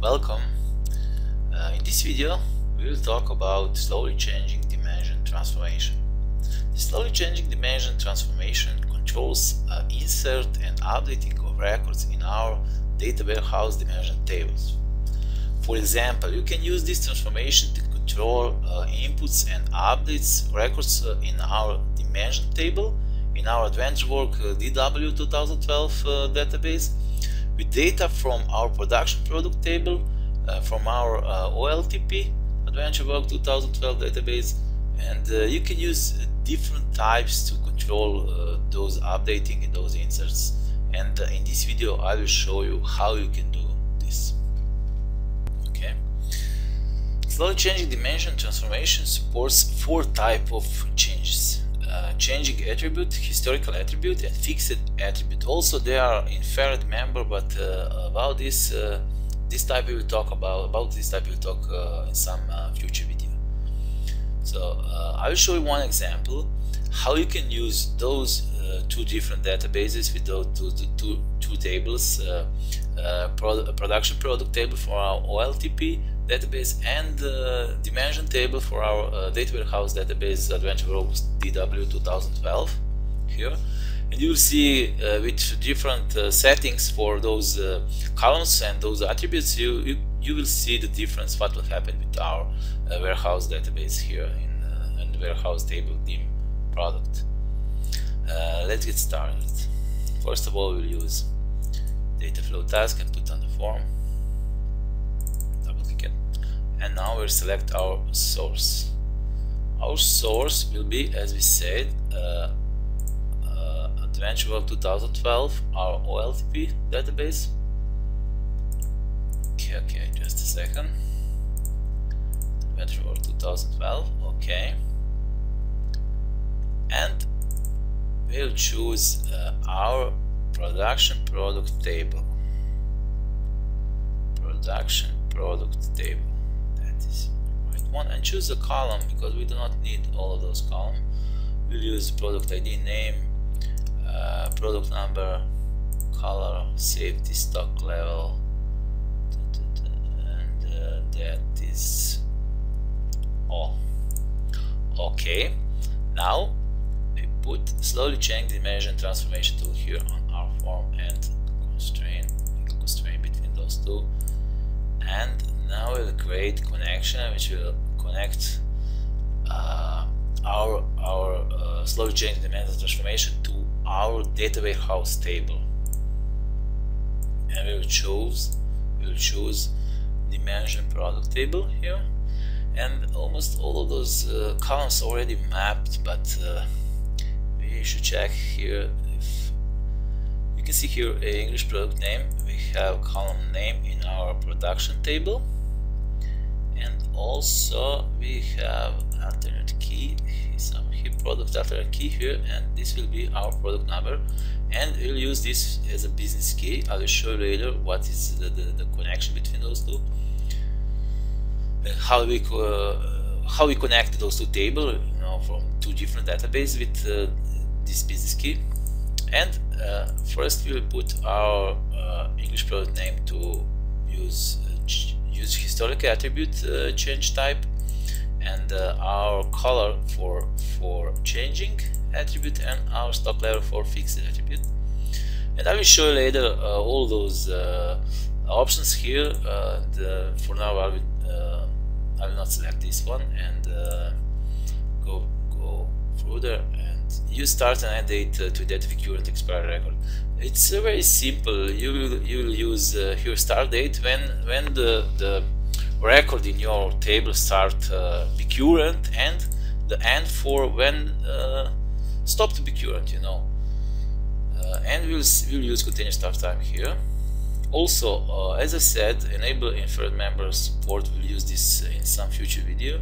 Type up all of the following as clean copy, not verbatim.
Welcome. In this video we will talk about slowly changing dimension transformation. The slowly changing dimension transformation controls insert and updating of records in our data warehouse dimension tables. For example, you can use this transformation to control inputs and updates records in our dimension table in our Adventure Work DW 2012 database with data from our production product table, from our OLTP Adventure Work 2012 database, and you can use different types to control those updating and those inserts. And in this video I will show you how you can do this. Okay. Slowly changing dimension transformation supports 4 types of changes. Changing attribute, historical attribute, and fixed attribute. Also they are inferred member, but about this type we will talk about this type we will talk in some future video. So I will show you one example how you can use those 2 different databases with those two tables, production product table for our OLTP database and dimension table for our data warehouse database Adventure Work DW 2012 here, and you will see with different settings for those columns and those attributes you will see the difference what will happen with our warehouse database here in the warehouse table dim product. Let's get started. First of all, we'll use data flow task and put on the form, double click it, and now we'll select our source. Our source will be, as we said, Adventure Work 2012, our OLTP database. Okay, just a second. Adventure Work 2012, okay. And we'll choose our production product table. Production product table. That is the right one. And choose a column because we do not need all of those columns. We'll use product ID, name, product number, color, safety, stock level, and that is all. Okay. Now we put slowly change dimension transformation tool here on our form and constraint between those two, and now we'll create connection which will connect our slowly change dimension transformation to our data warehouse table, and we'll choose dimension product table here. And almost all of those columns already mapped, but we should check here if you can see here a English product name. We have column name in our production table, and also we have alternate key, some product alternate key here, and this will be our product number, and we'll use this as a business key. I will show you later what is the connection between those two. How we connect those 2 tables, from 2 different databases with this business key. And first we will put our English product name to use historical attribute change type, and our color for changing attribute, and our stock level for fixed attribute. And I will show you later all those options here. For now I will not select this one, and go further and use start and end date to identify current expiry record. It's very simple. You will use here start date when the record in your table start be current, and the end for when stop to be current, and we'll use continuous start time here. Also, as I said, enable inferred member support. We'll use this in some future video.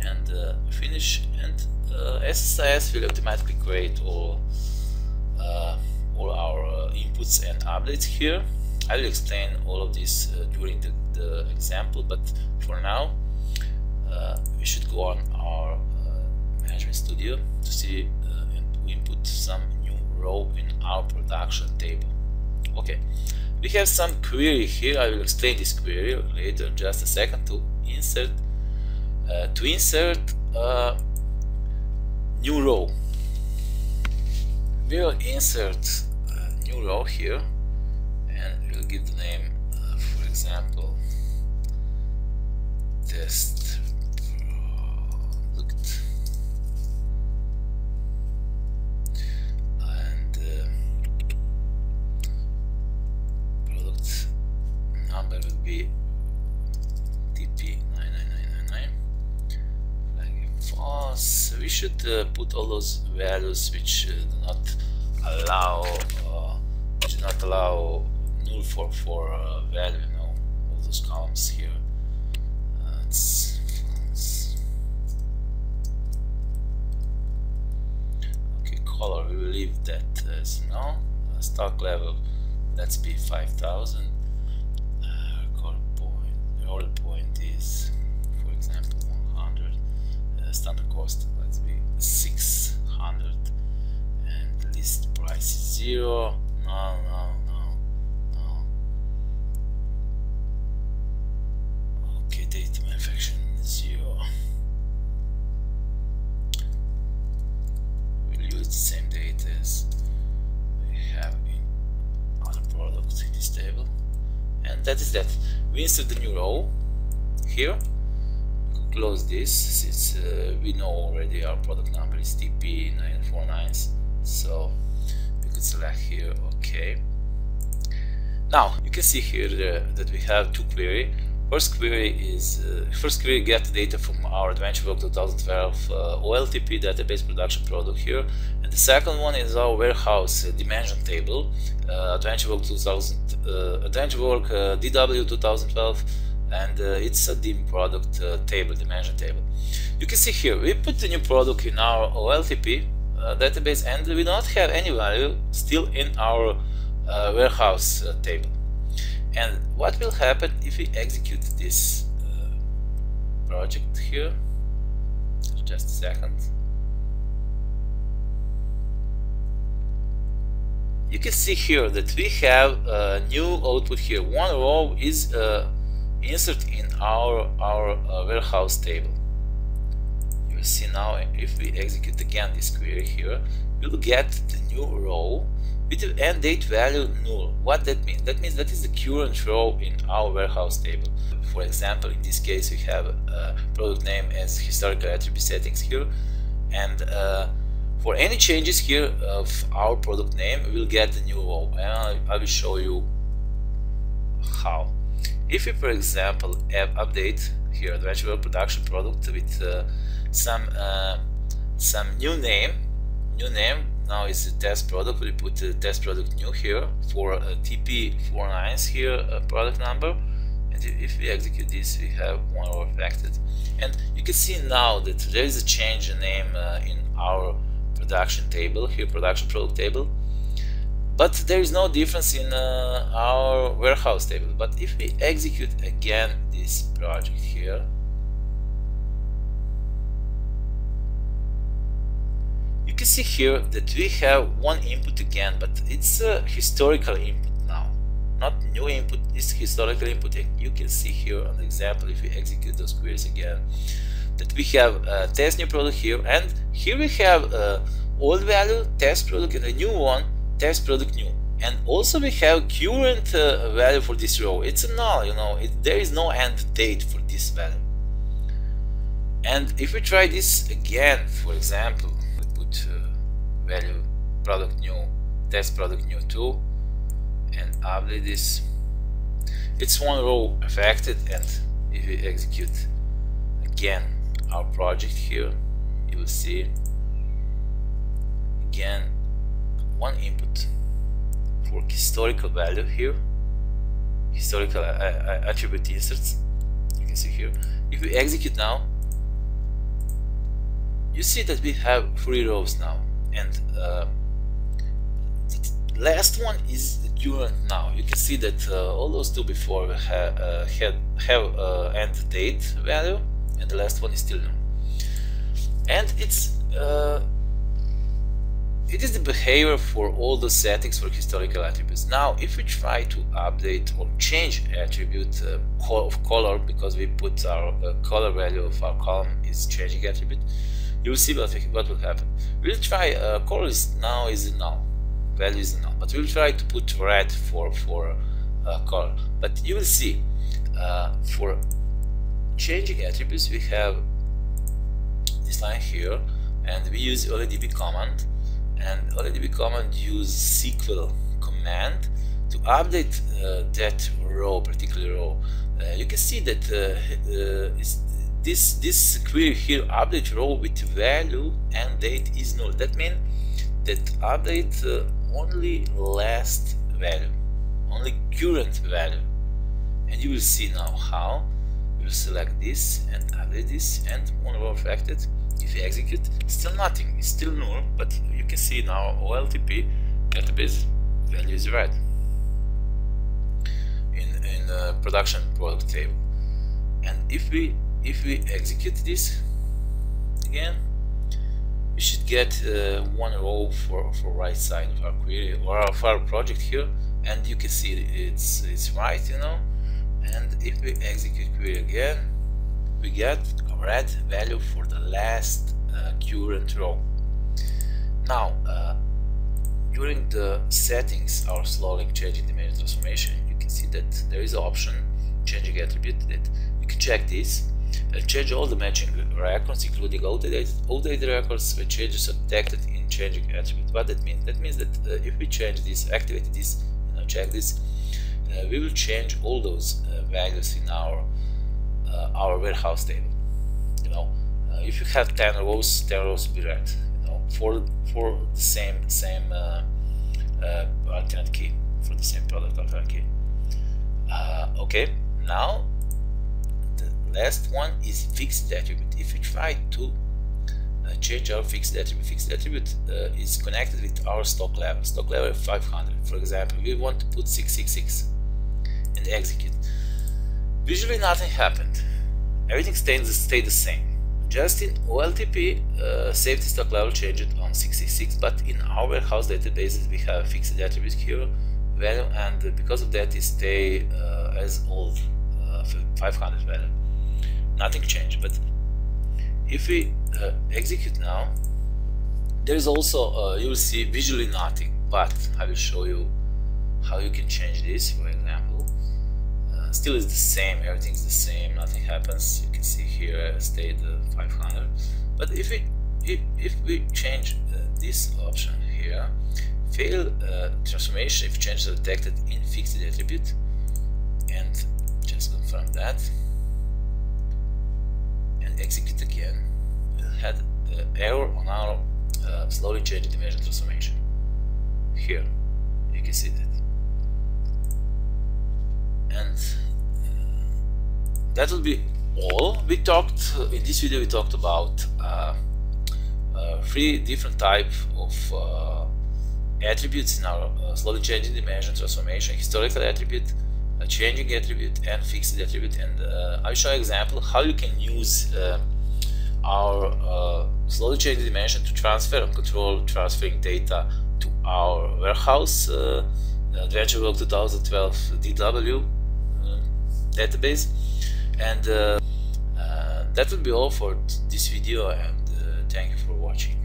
And finish, and SSIS will automatically create all our inputs and updates here. I will explain all of this during the example, but for now we should go on our management studio to see and to input some new row in our production table. Okay, we have some query here. I will explain this query later, just a second, to insert a new row. We will insert a new row here, and we'll give the name, for example, test product, and product number will be TP99999. False. We should put all those values which do not allow null for value. You know, all those columns here. It's false. Okay, color, we will leave that as no. Stock level, let's be 5,000. Order point is, for example, 100. Standard cost, let's be 600, and list price is 0. No. Okay, date manufacturing 0. We'll use the same date as we have in other products in this table, and that is that. We insert the new row here. Close this, since we know already our product number is TP949, so we could select here OK. Now you can see here that we have two queries. First query get data from our AdventureWorks 2012 OLTP database production product here, and the second one is our warehouse dimension table, AdventureWorks DW 2012, and it's a dim product table, dimension table. You can see here we put the new product in our OLTP database, and we don't have any value still in our warehouse table. And what will happen if we execute this project here? Just a second. You can see here that we have a new output here. One row is inserted in our warehouse table. You will see now, if we execute again this query here, we will get the new row with the end date value null. What that means? That means that is the current row in our warehouse table. For example, in this case we have a product name as historical attribute settings here, and for any changes here of our product name, we will get the new row, and I will show you how. If we, for example, update here AdventureWorks production product with some new name, now is the test product. We put the test product new here for TP49 here, product number, and if we execute this, we have one row affected. And you can see now that there is a change in name in our production table here, production product table, but there is no difference in our warehouse table. But if we execute again this project here, you can see here that we have one input again, but it's a historical input now, not new input, it's historical input. You can see here on the example, if we execute those queries again, that we have test new product here, and here we have old value test product and a new one test product new, and also we have current value for this row. It's a null, you know, there is no end date for this value. And if we try this again, for example, value product new test product new 2 and update this, it's one row affected. And if we execute again our project here, you will see again one input for historical value here, historical attribute inserts. You can see here, if we execute now, you see that we have 3 rows now, and the last one is the current now. You can see that all those two before have end date value, and the last one is still new. And it's it is the behavior for all the settings for historical attributes. Now if we try to update or change attribute of color, because we put our color value of our column is changing attribute, you will see what will happen. We'll try color is now is null, value is null, but we'll try to put red for color. But you will see for changing attributes we have this line here, and we use OLEDB command, and OLEDB command use SQL command to update that row, particular row. You can see that this query here, update row with value and date, is null. That means that update only last value, only current value. And you will see now how. We'll select this and update this, and one row affected. If you execute, still nothing, it's still null, but you can see now OLTP database value is red in production product table. And if we execute this again, we should get one row for right side of our query or of our project here, and you can see it's right, you know. And if we execute query again, we get a red value for the last current row. Now during the settings, our slowly changing dimension transformation, you can see that there is an option changing attribute that you can check this, change all the matching records including outdated records where changes are detected in changing attribute. What that means? That means that if we change this, activate this, you know, check this, we will change all those values in our warehouse table. You know, if you have 10 rows will be red. You know, for the same alternate key, for the same product alternate key. Okay, now the last one is fixed attribute. If we try to change our fixed attribute is connected with our stock level 500. For example, we want to put 666 and execute. Visually nothing happened, everything stayed the same. Just in OLTP safety stock level changed on 666, but in our warehouse databases we have fixed attribute here value, and because of that it stay as old 500 value. Nothing changed. But if we execute now, there is also you will see visually nothing, but I will show you how you can change this. For example, still is the same, everything is the same, nothing happens. You can see here stayed 500. But if we change this option here, fail transformation if changes are detected in fixed attribute, and just confirm that and execute again, we'll have error on our slowly changing dimension transformation. Here you can see that, and that will be all. We talked in this video. We talked about 3 different types of attributes in our slowly changing dimension transformation: historical attribute, changing attribute, and fixed attribute. And I'll show you an example how you can use our slowly changing dimension to transfer and control transferring data to our warehouse AdventureWorld 2012 DW database. And that will be all for this video, and thank you for watching.